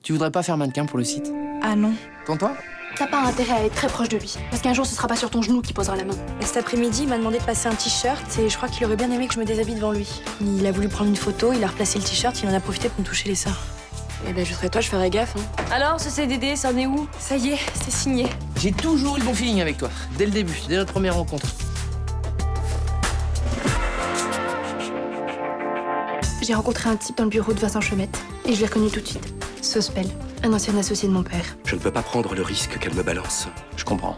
Tu voudrais pas faire mannequin pour le site? Ah non. Toi? T'as pas intérêt à être très proche de lui, parce qu'un jour, ce sera pas sur ton genou qu'il posera la main. Et cet après-midi, il m'a demandé de passer un t-shirt et je crois qu'il aurait bien aimé que je me déshabille devant lui. Il a voulu prendre une photo, il a replacé le t-shirt, il en a profité pour me toucher les seins. Eh ben, je serais toi, je ferais gaffe. Hein. Alors, ce CDD, ça en est où? Ça y est, c'est signé. J'ai toujours eu le bon feeling avec toi, dès le début, dès notre première rencontre. J'ai rencontré un type dans le bureau de Vincent Chemette, et je l'ai reconnu tout de suite. Sospel, un ancien associé de mon père. Je ne peux pas prendre le risque qu'elle me balance. Je comprends.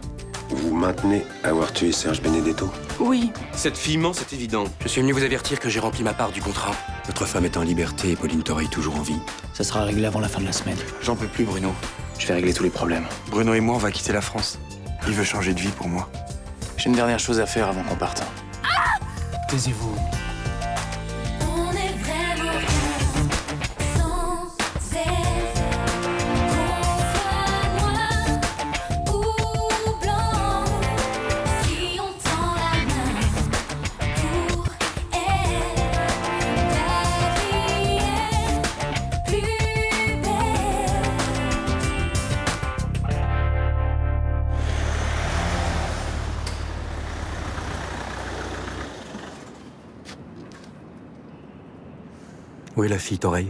Vous maintenez avoir tué Serge Benedetto? Oui. Cette fille ment, c'est évident. Je suis venu vous avertir que j'ai rempli ma part du contrat. Votre femme est en liberté et Pauline Torey toujours en vie. Ça sera réglé avant la fin de la semaine. J'en peux plus, Bruno. Je vais régler tous les problèmes. Bruno et moi, on va quitter la France. Il veut changer de vie pour moi. J'ai une dernière chose à faire avant qu'on parte. Taisez-vous. On est vraiment bien sans elle. Qu'on soit noir ou blanc, si on tend la main pour elle, la vie est plus belle. Où est la fille Torey?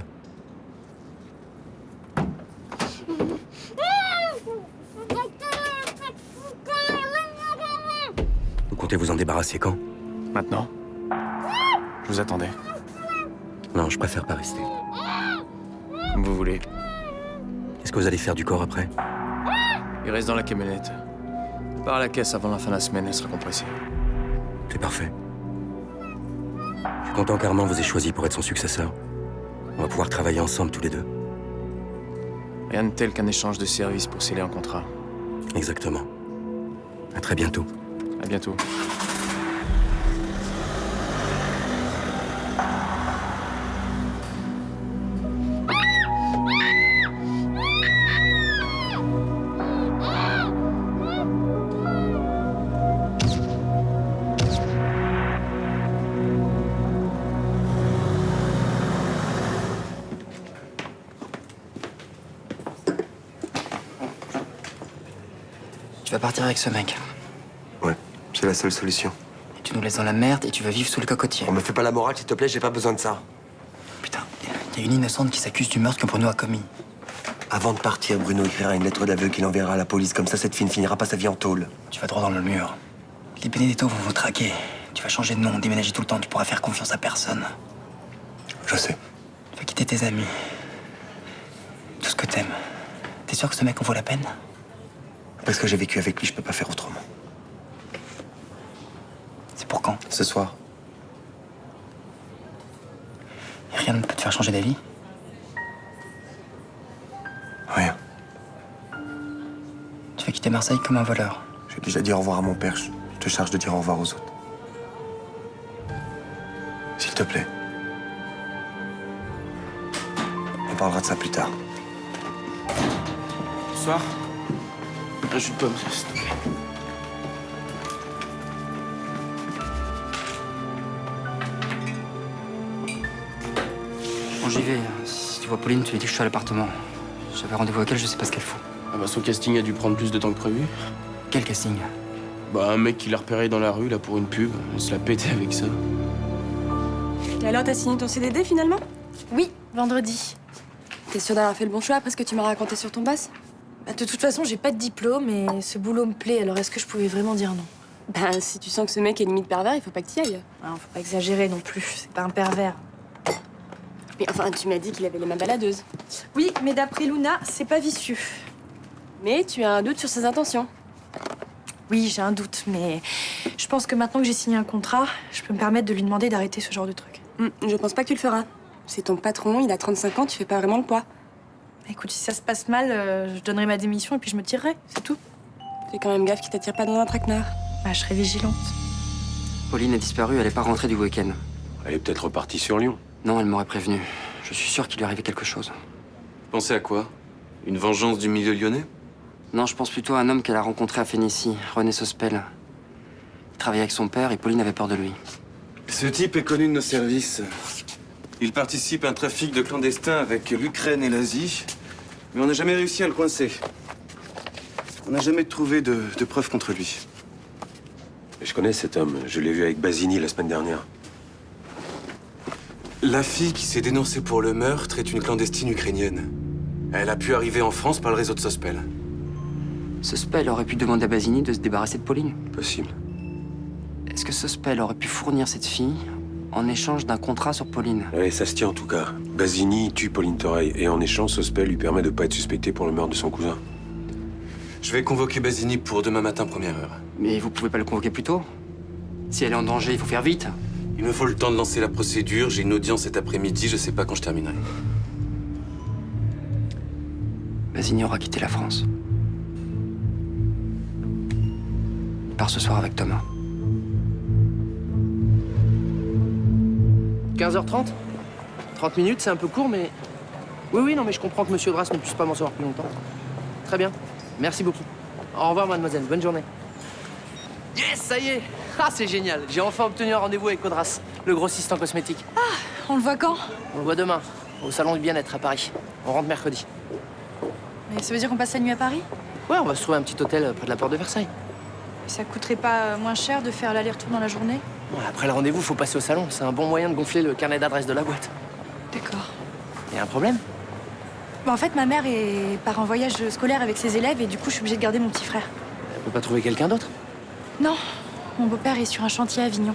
Vous comptez vous en débarrasser quand? Maintenant, je vous attendais. Non, je préfère pas rester. Comme vous voulez. Qu'est-ce que vous allez faire du corps après? Il reste dans la camionnette. Par la caisse avant la fin de la semaine, elle sera compressée. C'est parfait. Je suis content qu'Armand vous ait choisi pour être son successeur. On va pouvoir travailler ensemble tous les deux. Rien de tel qu'un échange de services pour sceller un contrat. Exactement. À très bientôt. À bientôt. Tu vas partir avec ce mec. Ouais, c'est la seule solution. Et tu nous laisses dans la merde et tu vas vivre sous le cocotier. On me fait pas la morale, s'il te plaît, j'ai pas besoin de ça. Putain, il y a une innocente qui s'accuse du meurtre que Bruno a commis. Avant de partir, Bruno écrira une lettre d'aveu qu'il enverra à la police. Comme ça, cette fille ne finira pas sa vie en tôle. Tu vas droit dans le mur. Les Benedetto vont vous traquer. Tu vas changer de nom, déménager tout le temps, tu pourras faire confiance à personne. Je sais. Tu vas quitter tes amis. Tout ce que t'aimes. T'es sûr que ce mec en vaut la peine? Après ce que j'ai vécu avec lui, je peux pas faire autrement. C'est pour quand? Ce soir. Et rien ne peut te faire changer d'avis? Rien. Tu vas quitter Marseille comme un voleur. J'ai déjà dit au revoir à mon père. Je te charge de dire au revoir aux autres. S'il te plaît. On parlera de ça plus tard. Bonsoir. Un jus de pomme, s'il te plaît. Bon, j'y vais. Si tu vois Pauline, tu lui dis que je suis à l'appartement. J'avais rendez-vous avec elle, je sais pas ce qu'elle fout. Ah bah son casting a dû prendre plus de temps que prévu. Quel casting? Bah un mec qui l'a repéré dans la rue, là, pour une pub. Elle se l'a pété avec ça. Et alors, t'as signé ton CDD finalement? Oui, vendredi. T'es sûre d'avoir fait le bon choix après ce que tu m'as raconté sur ton boss? Bah, de toute façon, j'ai pas de diplôme et ce boulot me plaît, alors est-ce que je pouvais vraiment dire non? Ben, si tu sens que ce mec est limite pervers, il faut pas que t'y ailles. Alors, faut pas exagérer non plus, c'est pas un pervers. Mais enfin, tu m'as dit qu'il avait les mains baladeuses. Oui, mais d'après Luna, c'est pas vicieux. Mais tu as un doute sur ses intentions. Oui, j'ai un doute, mais je pense que maintenant que j'ai signé un contrat, je peux me permettre de lui demander d'arrêter ce genre de truc. Je pense pas que tu le feras. C'est ton patron, il a 35 ans, tu fais pas vraiment le poids. Écoute, si ça se passe mal, je donnerai ma démission et puis je me tirerai, c'est tout. Fais quand même gaffe qu'il t'attire pas dans un traquenard. Bah, je serai vigilante. Pauline est disparue, elle est pas rentrée du week-end. Elle est peut-être repartie sur Lyon. Non, elle m'aurait prévenu. Je suis sûr qu'il lui arrivait quelque chose. Pensez à quoi? Une vengeance du milieu lyonnais? Non, je pense plutôt à un homme qu'elle a rencontré à Phénicie, René Sospel. Il travaillait avec son père et Pauline avait peur de lui. Ce type est connu de nos services. Il participe à un trafic de clandestins avec l'Ukraine et l'Asie. Mais on n'a jamais réussi à le coincer. On n'a jamais trouvé de preuves contre lui. Je connais cet homme. Je l'ai vu avec Basini la semaine dernière. La fille qui s'est dénoncée pour le meurtre est une clandestine ukrainienne. Elle a pu arriver en France par le réseau de Sospel. Sospel aurait pu demander à Basini de se débarrasser de Pauline. Possible. Est-ce que Sospel aurait pu fournir cette fille en échange d'un contrat sur Pauline? Oui, ça se tient en tout cas. Basini tue Pauline Torey et en échange, Sospel lui permet de ne pas être suspecté pour le meurtre de son cousin. Je vais convoquer Basini pour demain matin, première heure. Mais vous pouvez pas le convoquer plus tôt? Si elle est en danger, il faut faire vite. Il me faut le temps de lancer la procédure. J'ai une audience cet après-midi, je sais pas quand je terminerai. Basini aura quitté la France. Il part ce soir avec Thomas. 15h30 30 minutes, c'est un peu court, mais... Oui, non, mais je comprends que Monsieur Drass ne puisse pas m'en savoir plus longtemps. Très bien. Merci beaucoup. Au revoir, mademoiselle. Bonne journée. Yes, ça y est. Ah, c'est génial. J'ai enfin obtenu un rendez-vous avec Audras, le grossiste en cosmétique. On le voit quand? On le voit demain, au salon du bien-être à Paris. On rentre mercredi. Mais ça veut dire qu'on passe la nuit à Paris? Ouais, on va se trouver un petit hôtel près de la porte de Versailles. Ça coûterait pas moins cher de faire l'aller-retour dans la journée? Ouais, après le rendez-vous, faut passer au salon. C'est un bon moyen de gonfler le carnet d'adresse de la boîte. D'accord. Y a un problème? En fait, ma mère part en voyage scolaire avec ses élèves et du coup, je suis obligée de garder mon petit frère. On peut pas trouver quelqu'un d'autre? Non, mon beau-père est sur un chantier à Avignon.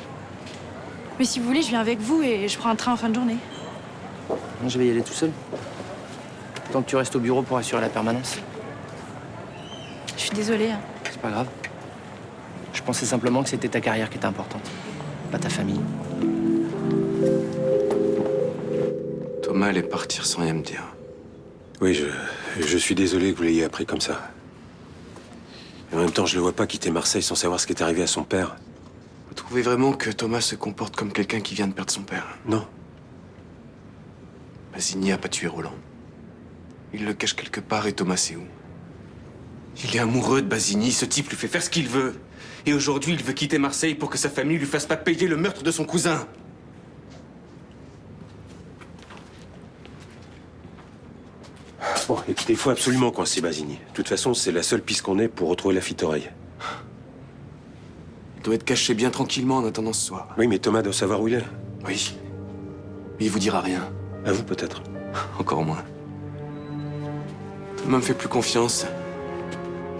Mais si vous voulez, je viens avec vous et je prends un train en fin de journée. Non, je vais y aller tout seul. Tant que tu restes au bureau pour assurer la permanence. Je suis désolée. Hein. C'est pas grave. Je pensais simplement que c'était ta carrière qui était importante, pas ta famille. Thomas allait partir sans rien me dire. Oui, je suis désolé que vous l'ayez appris comme ça. Et en même temps, je le vois pas quitter Marseille sans savoir ce qui est arrivé à son père. Vous trouvez vraiment que Thomas se comporte comme quelqu'un qui vient de perdre son père? Non. Basini a pas tué Roland. Il le cache quelque part et Thomas sait où. Il est amoureux de Basini, ce type lui fait faire ce qu'il veut. Et aujourd'hui, il veut quitter Marseille pour que sa famille lui fasse pas payer le meurtre de son cousin. Bon, écoutez, il faut absolument coincer Basini. De toute façon, c'est la seule piste qu'on ait pour retrouver la fille Torey. Il doit être caché bien tranquillement en attendant ce soir. Oui, mais Thomas doit savoir où il est. Oui. Mais il vous dira rien. À vous, peut-être. Encore moins. Thomas me fait plus confiance.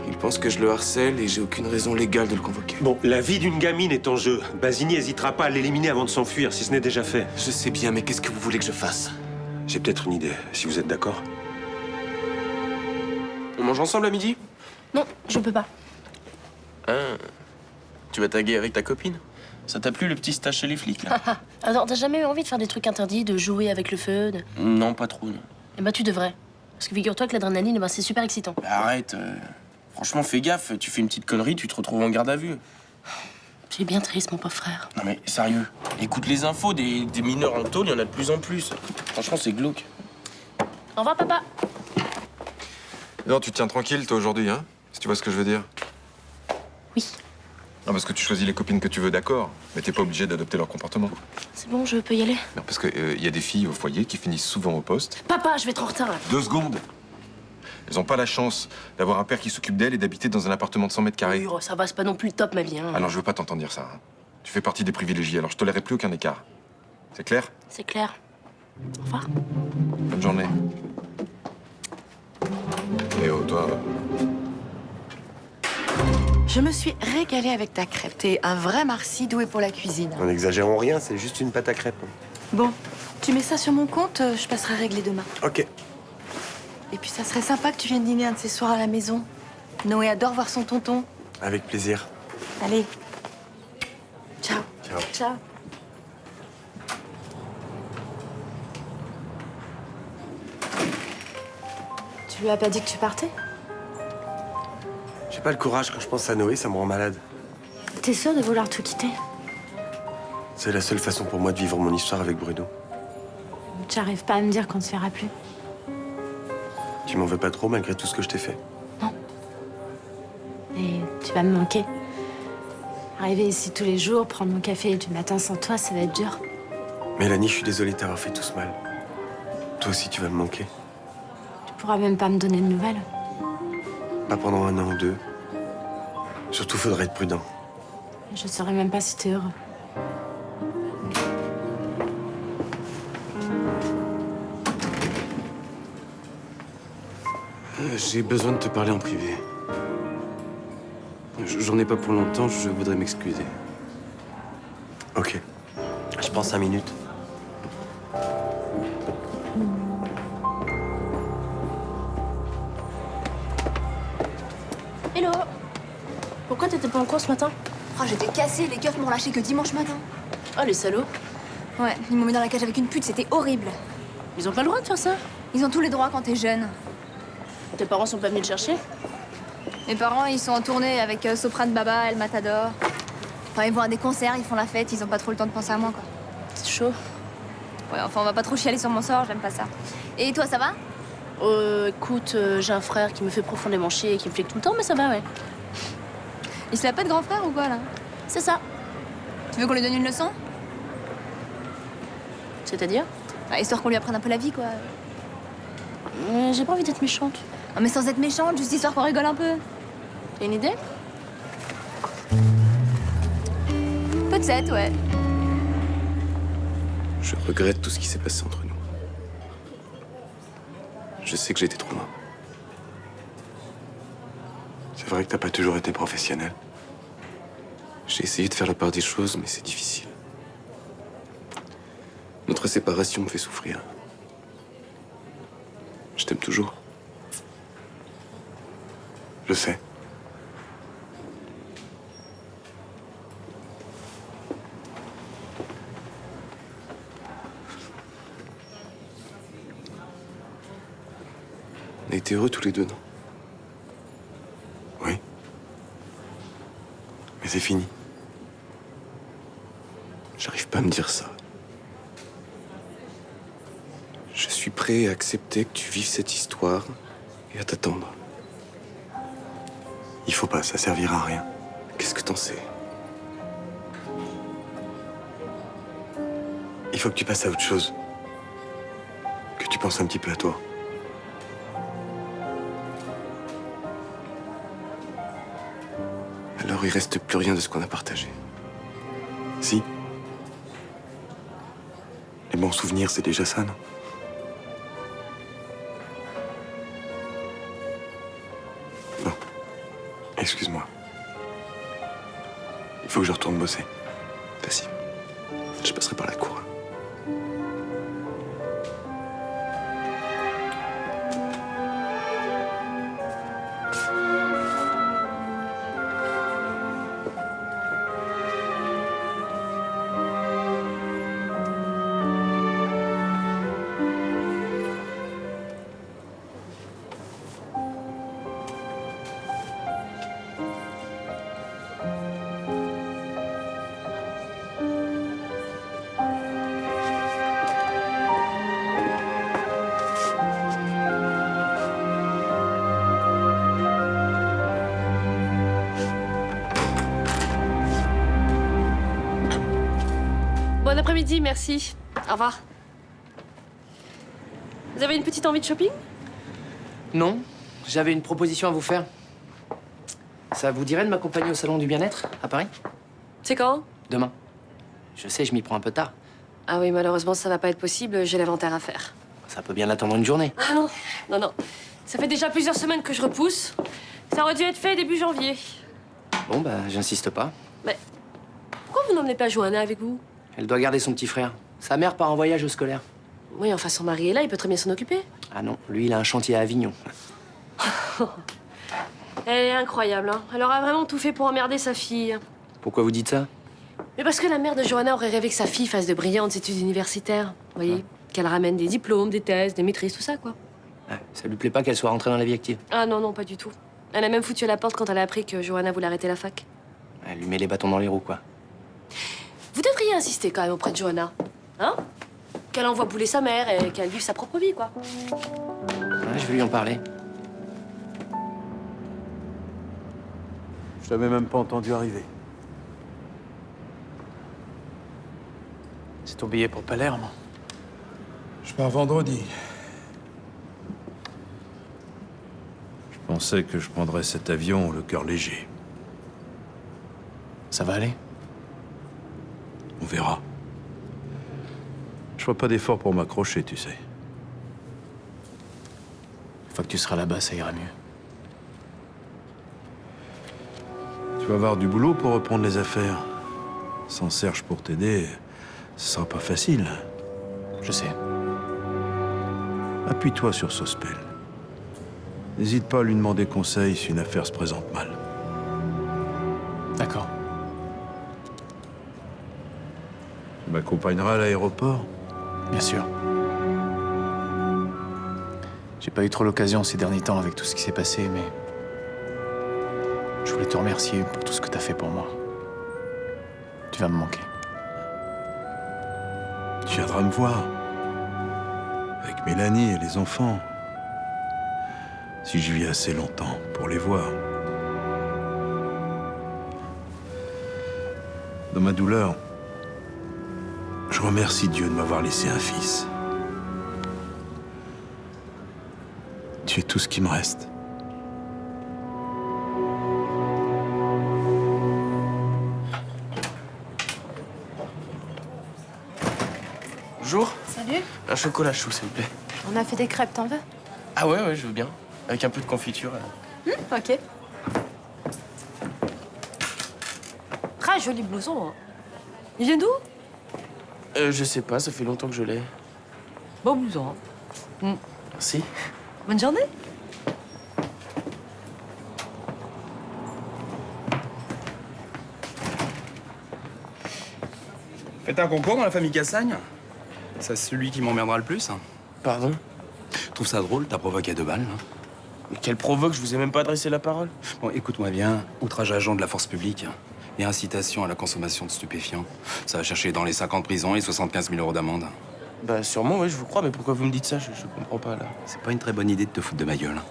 Il pense que je le harcèle et j'ai aucune raison légale de le convoquer. Bon, la vie d'une gamine est en jeu. Basini hésitera pas à l'éliminer avant de s'enfuir, si ce n'est déjà fait. Je sais bien, mais qu'est-ce que vous voulez que je fasse? J'ai peut-être une idée, si vous êtes d'accord. On mange ensemble à midi? Non, je peux pas. Ah. Tu vas taguer avec ta copine? Ça t'a plu le petit stage chez les flics, là? Alors, t'as jamais eu envie de faire des trucs interdits, de jouer avec le feu Non, pas trop, non. Eh ben, tu devrais. Parce que figure-toi que l'adrénaline, c'est super excitant. Bah, arrête. Franchement, fais gaffe. Tu fais une petite connerie, tu te retrouves en garde à vue. Tu es bien triste, mon pauvre frère. Non mais sérieux, écoute les infos, des mineurs en tôle, il y en a de plus en plus. Franchement, c'est glauque. Au revoir, papa. Non, tu te tiens tranquille, toi, aujourd'hui, hein? Si tu vois ce que je veux dire. Oui. Non, parce que tu choisis les copines que tu veux, d'accord. Mais t'es pas obligé d'adopter leur comportement. C'est bon, je peux y aller. Non, parce que y a des filles au foyer qui finissent souvent au poste. Papa, je vais être en retard, là. 2 secondes. Elles ont pas la chance d'avoir un père qui s'occupe d'elles et d'habiter dans un appartement de 100 mètres carrés. Oui, oh, ça va, c'est pas non plus le top, ma vie, hein. Alors, je veux pas t'entendre dire ça. Hein. Tu fais partie des privilégiés, alors je tolérerai plus aucun écart. C'est clair? C'est clair. Au revoir. Bonne journée. Et oh, toi... Je me suis régalée avec ta crêpe. T'es un vrai Marcy doué pour la cuisine. N'exagérons rien, c'est juste une pâte à crêpes. Bon, tu mets ça sur mon compte, je passerai régler demain. Ok. Et puis ça serait sympa que tu viennes dîner un de ces soirs à la maison. Noé adore voir son tonton. Avec plaisir. Allez. Ciao. Ciao. Ciao. Tu lui as pas dit que tu partais? J'ai pas le courage, quand je pense à Noé, ça me rend malade. T'es sûr de vouloir tout quitter? C'est la seule façon pour moi de vivre mon histoire avec Bruno. Tu arrives pas à me dire qu'on se verra plus? Tu m'en veux pas trop malgré tout ce que je t'ai fait? Et tu vas me manquer. Arriver ici tous les jours, prendre mon café du matin sans toi, ça va être dur. Mélanie, je suis désolé de t'avoir fait tout ce mal. Toi aussi, tu vas me manquer. Tu pourras même pas me donner de nouvelles. Pas pendant 1 an ou 2. Surtout, faudrait être prudent. Je saurais même pas si t'es heureux. J'ai besoin de te parler en privé. J'en ai pas pour longtemps, je voudrais m'excuser. Ok. Je prends 5 minutes. Hello. Pourquoi t'étais pas en cours ce matin? Oh, j'étais cassée, les keufs m'ont lâché que dimanche matin. Oh, les salauds. Ouais, ils m'ont mis dans la cage avec une pute, c'était horrible. Ils ont pas le droit de faire ça? Ils ont tous les droits quand t'es jeune. Tes parents sont pas venus le chercher? Mes parents, ils sont en tournée avec Soprano Baba, El Matador. Enfin, ils vont à des concerts, ils font la fête, ils ont pas trop le temps de penser à moi, quoi. C'est chaud. Ouais, enfin, on va pas trop chialer sur mon sort, j'aime pas ça. Et toi, ça va? Écoute, j'ai un frère qui me fait profondément chier et qui me flique tout le temps, mais ça va, ouais. Il se l'a pas de grand frère ou quoi, là? C'est ça. Tu veux qu'on lui donne une leçon? C'est-à-dire? Bah, histoire qu'on lui apprenne un peu la vie, quoi. J'ai pas envie d'être méchante. Non, mais sans être méchante, juste histoire qu'on rigole un peu. T'as une idée? Peut-être, ouais. Je regrette tout ce qui s'est passé entre nous. Je sais que j'ai été trop loin. C'est vrai que t'as pas toujours été professionnel. J'ai essayé de faire la part des choses, mais c'est difficile. Notre séparation me fait souffrir. Je t'aime toujours. Je sais. On a été heureux tous les deux, non? Oui. Mais c'est fini. J'arrive pas à me dire ça. Je suis prêt à accepter que tu vives cette histoire et à t'attendre. Il faut pas, ça servira à rien. Qu'est-ce que t'en sais? Il faut que tu passes à autre chose. Que tu penses un petit peu à toi. Alors il reste plus rien de ce qu'on a partagé. Si. Les bons souvenirs, c'est déjà ça, non? Non. Excuse-moi. Il faut que je retourne bosser. Vas-y. Je passerai par la cour. Bon après-midi, merci. Au revoir. Vous avez une petite envie de shopping? Non, j'avais une proposition à vous faire. Ça vous dirait de m'accompagner au salon du bien-être à Paris? C'est quand? Demain. Je sais, je m'y prends un peu tard. Ah oui, malheureusement, ça va pas être possible. J'ai l'inventaire à faire. Ça peut bien attendre une journée. Ah non, non, non. Ça fait déjà plusieurs semaines que je repousse. Ça aurait dû être fait début janvier. Bon, bah, j'insiste pas. Mais pourquoi vous n'emmenez pas Johanna avec vous? Elle doit garder son petit frère. Sa mère part en voyage au scolaire. Oui, enfin, son mari est là, il peut très bien s'en occuper. Ah non, lui, il a un chantier à Avignon. Elle est incroyable, hein. Elle aura vraiment tout fait pour emmerder sa fille. Pourquoi vous dites ça? Mais parce que la mère de Johanna aurait rêvé que sa fille fasse de brillantes études universitaires. Vous voyez? Qu'elle ramène des diplômes, des thèses, des maîtrises, tout ça, quoi. Ouais, ça lui plaît pas qu'elle soit rentrée dans la vie active. Ah non, non, pas du tout. Elle a même foutu à la porte quand elle a appris que Johanna voulait arrêter la fac. Elle lui met les bâtons dans les roues, quoi. Vous devriez insister quand même auprès de Johanna. Hein? Qu'elle envoie bouler sa mère et qu'elle vive sa propre vie, quoi. Ouais, je vais lui en parler. Je t'avais même pas entendu arriver. C'est ton billet pour Palerme. Je pars vendredi. pensais que je prendrais cet avion le cœur léger. Ça va aller? On verra. Je ferai pas d'effort pour m'accrocher, tu sais. Une fois que tu seras là-bas, ça ira mieux. Tu vas avoir du boulot pour reprendre les affaires. Sans Serge pour t'aider, ce sera pas facile. Je sais. Appuie-toi sur Sospel. N'hésite pas à lui demander conseil si une affaire se présente mal. D'accord. Tu m'accompagneras à l'aéroport? Bien sûr. J'ai pas eu trop l'occasion ces derniers temps avec tout ce qui s'est passé, mais... je voulais te remercier pour tout ce que t'as fait pour moi. Tu vas me manquer. Tu viendras me voir. Avec Mélanie et les enfants. Si j'y vis assez longtemps pour les voir. Dans ma douleur, je remercie Dieu de m'avoir laissé un fils. Tu es tout ce qui me reste. Bonjour. Salut. Un chocolat chaud, s'il vous plaît. On a fait des crêpes, t'en veux? Ah ouais, je veux bien. Avec un peu de confiture. Ok. Très joli blouson. Hein. Il vient d'où? Je sais pas, ça fait longtemps que je l'ai. Beau blouson. Hein. Merci. Bonne journée. Faites un concours dans la famille Cassagne. C'est celui qui m'emmerdera le plus. Pardon? Je trouve ça drôle, t'as provoqué 2 balles. Hein. Mais quel provoque, je vous ai même pas adressé la parole. Bon, écoute-moi bien. Outrage à agent de la force publique et incitation à la consommation de stupéfiants. Ça va chercher dans les 5 ans de prison et 75 000 € d'amende. Bah sûrement, oui, je vous crois, mais pourquoi vous me dites ça? Je comprends pas, là. C'est pas une très bonne idée de te foutre de ma gueule.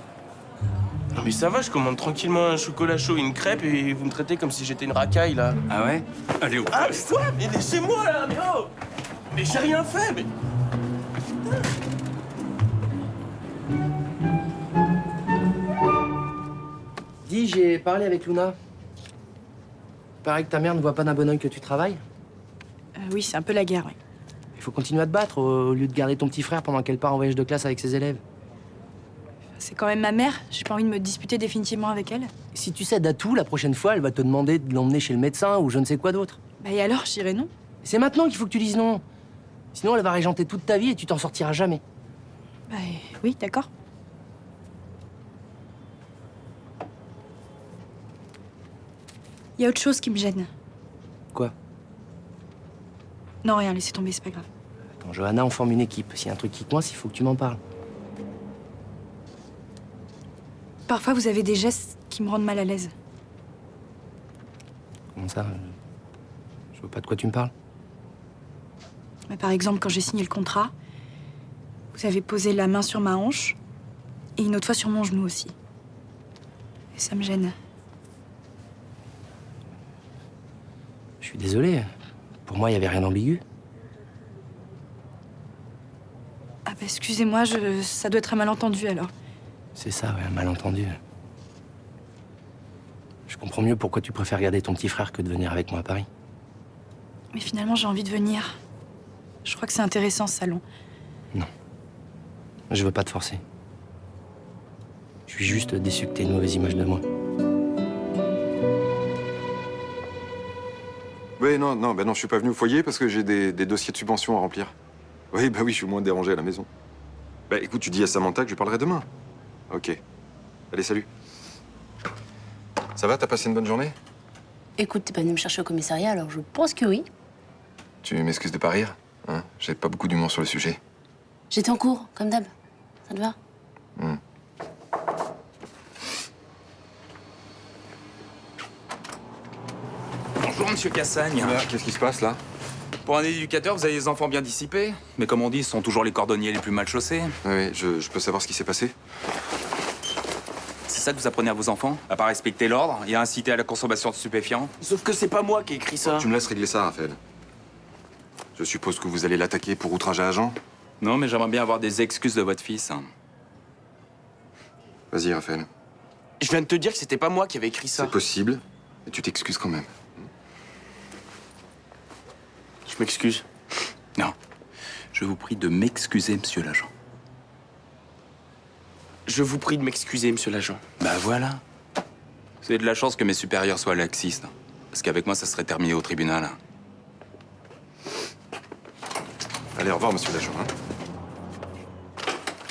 Non mais ça va, je commande tranquillement un chocolat chaud et une crêpe et vous me traitez comme si j'étais une racaille, là. Ah ouais? Allez, au Ah, quoi? Mais laissez-moi, là, mais oh! Mais j'ai rien fait, mais... Dis, j'ai parlé avec Luna. Pareil que ta mère ne voit pas d'un bon oeil que tu travailles. Oui, c'est un peu la guerre, oui. Il faut continuer à te battre au lieu de garder ton petit frère pendant qu'elle part en voyage de classe avec ses élèves. C'est quand même ma mère. J'ai pas envie de me disputer définitivement avec elle. Si tu cèdes à tout, la prochaine fois, elle va te demander de l'emmener chez le médecin ou je ne sais quoi d'autre. Bah et alors, je dirais non. C'est maintenant qu'il faut que tu dises non. Sinon, elle va régenter toute ta vie et tu t'en sortiras jamais. Bah oui, d'accord. Il y a autre chose qui me gêne. Quoi? Non, rien, laissez tomber, c'est pas grave. Attends, Johanna, on forme une équipe. S'il y a un truc qui coince, il faut que tu m'en parles. Parfois, vous avez des gestes qui me rendent mal à l'aise. Comment ça? Je vois pas de quoi tu me parles. Bah, par exemple, quand j'ai signé le contrat, vous avez posé la main sur ma hanche et une autre fois sur mon genou aussi. Et ça me gêne. Je suis désolé. Pour moi, il y avait rien d'ambigu. Ah bah excusez-moi, ça doit être un malentendu alors. C'est ça, ouais, un malentendu. Je comprends mieux pourquoi tu préfères garder ton petit frère que de venir avec moi à Paris. Mais finalement, j'ai envie de venir. Je crois que c'est intéressant, ce salon. Non. Je veux pas te forcer. Je suis juste déçu que t'aies une mauvaise image de moi. Oui, non, je suis pas venu au foyer parce que j'ai des dossiers de subvention à remplir. Oui, je suis moins dérangé à la maison. Bah écoute, tu dis à Samantha que je lui parlerai demain. Ok. Allez, salut. Ça va, t'as passé une bonne journée? Écoute, t'es pas venu me chercher au commissariat, alors je pense que oui. Tu m'excuses de pas rire, hein? J'ai pas beaucoup d'humour sur le sujet. J'étais en cours, comme d'hab. Ça te va? Bonjour, monsieur Cassagne. Qu'est-ce qui se passe, là? Pour un éducateur, vous avez des enfants bien dissipés. Mais comme on dit, ce sont toujours les cordonniers les plus mal chaussés. Oui, je peux savoir ce qui s'est passé? C'est ça que vous apprenez à vos enfants? À pas respecter l'ordre et à inciter à la consommation de stupéfiants? Sauf que c'est pas moi qui ai écrit ça. Tu me laisses régler ça, Raphaël. Je suppose que vous allez l'attaquer pour outrage à agent? Non, mais j'aimerais bien avoir des excuses de votre fils. Vas-y, Raphaël. Je viens de te dire que c'était pas moi qui avais écrit ça. C'est possible, mais tu t'excuses quand même. Je m'excuse. Non. Je vous prie de m'excuser, monsieur l'agent. Je vous prie de m'excuser, monsieur l'agent. Bah voilà. C'est de la chance que mes supérieurs soient laxistes. Parce qu'avec moi, ça serait terminé au tribunal. Allez, au revoir, monsieur l'agent. Hein.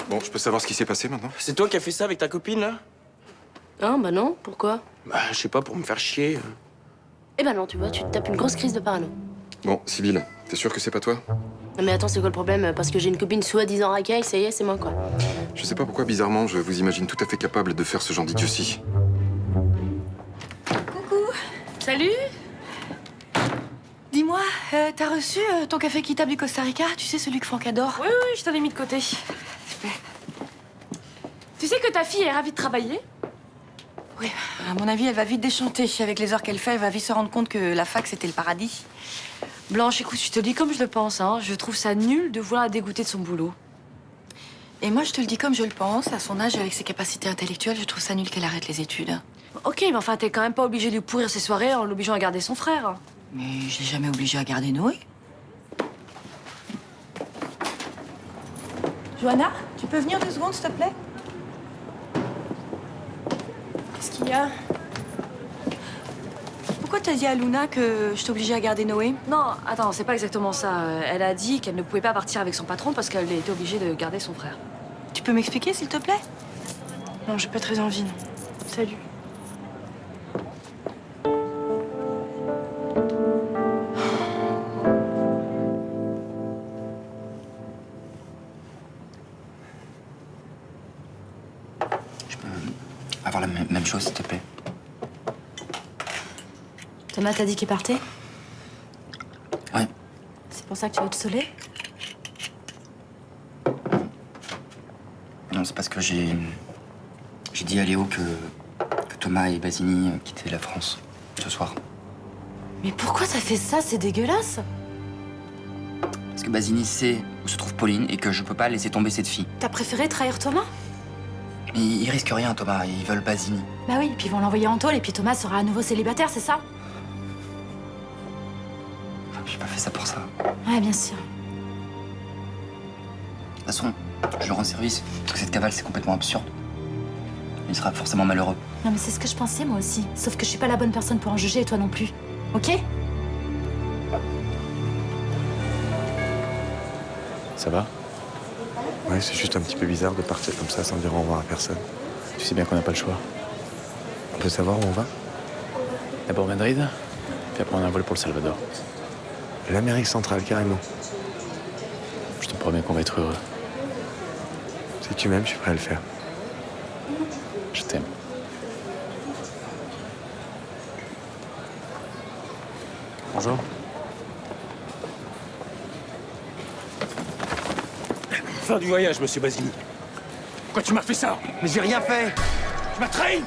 Bon, je peux savoir ce qui s'est passé maintenant? C'est toi qui as fait ça avec ta copine, là? Ah, bah non, pourquoi? Bah, je sais pas, pour me faire chier. Eh ben non, tu vois, tu te tapes une grosse crise de parano. Bon, Sibylle, t'es sûr que c'est pas toi? Non mais attends, c'est quoi le problème? Parce que j'ai une copine soi-disant racaille, ça y est, c'est moi, quoi. Je sais pas pourquoi, bizarrement, je vous imagine tout à fait capable de faire ce genre d'idiotie. Salut. Dis-moi, t'as reçu ton café équitable du Costa Rica? Tu sais, celui que Franck adore? Oui, oui, je t'en ai mis de côté. Tu sais que ta fille est ravie de travailler? Oui, à mon avis, elle va vite déchanter. Avec les heures qu'elle fait, elle va vite se rendre compte que la fac, c'était le paradis. Blanche, écoute, je te dis comme je le pense, hein. Je trouve ça nul de vouloir la dégoûter de son boulot. Et moi, je te le dis comme je le pense. À son âge, avec ses capacités intellectuelles, je trouve ça nul qu'elle arrête les études. Ok, mais enfin, t'es quand même pas obligé de lui pourrir ses soirées en l'obligeant à garder son frère. Mais je l'ai jamais obligée à garder Noé. Johanna, tu peux venir 2 secondes, s'il te plaît? Qu'est-ce qu'il y a? Pourquoi t'as dit à Luna que je t'obligeais à garder Noé? Non, attends, c'est pas exactement ça. Elle a dit qu'elle ne pouvait pas partir avec son patron parce qu'elle était obligée de garder son frère. Tu peux m'expliquer, s'il te plaît? Non, j'ai pas très envie. Non. Salut. Avoir la même chose, s'il te plaît. Thomas t'a dit qu'il partait? Ouais. C'est pour ça que tu veux te soler? Non, c'est parce que j'ai dit à Léo que Thomas et Basini quittaient la France ce soir. Mais pourquoi t'as fait ça? C'est dégueulasse. Parce que Basini sait où se trouve Pauline et que je peux pas laisser tomber cette fille. T'as préféré trahir Thomas? Mais il risque rien, Thomas. Ils veulent Basini. Bah oui, puis ils vont l'envoyer en tôle et puis Thomas sera à nouveau célibataire, c'est ça? J'ai pas fait ça pour ça. Ouais, bien sûr. De toute façon, je le rends service. Parce que cette cavale, c'est complètement absurde. Il sera forcément malheureux. Non mais c'est ce que je pensais moi aussi. Sauf que je suis pas la bonne personne pour en juger et toi non plus. Ok? Ça va? Ouais, c'est juste un petit peu bizarre de partir comme ça sans dire au revoir à personne. Tu sais bien qu'on n'a pas le choix. On peut savoir où on va? D'abord Madrid, puis après on a un vol pour le Salvador. L'Amérique centrale, carrément. Je te promets qu'on va être heureux. Si tu m'aimes, je suis prêt à le faire. Je t'aime. Bonjour. Fin du voyage, monsieur Basini. Pourquoi tu m'as fait ça? Mais j'ai rien fait. Tu m'as trahi!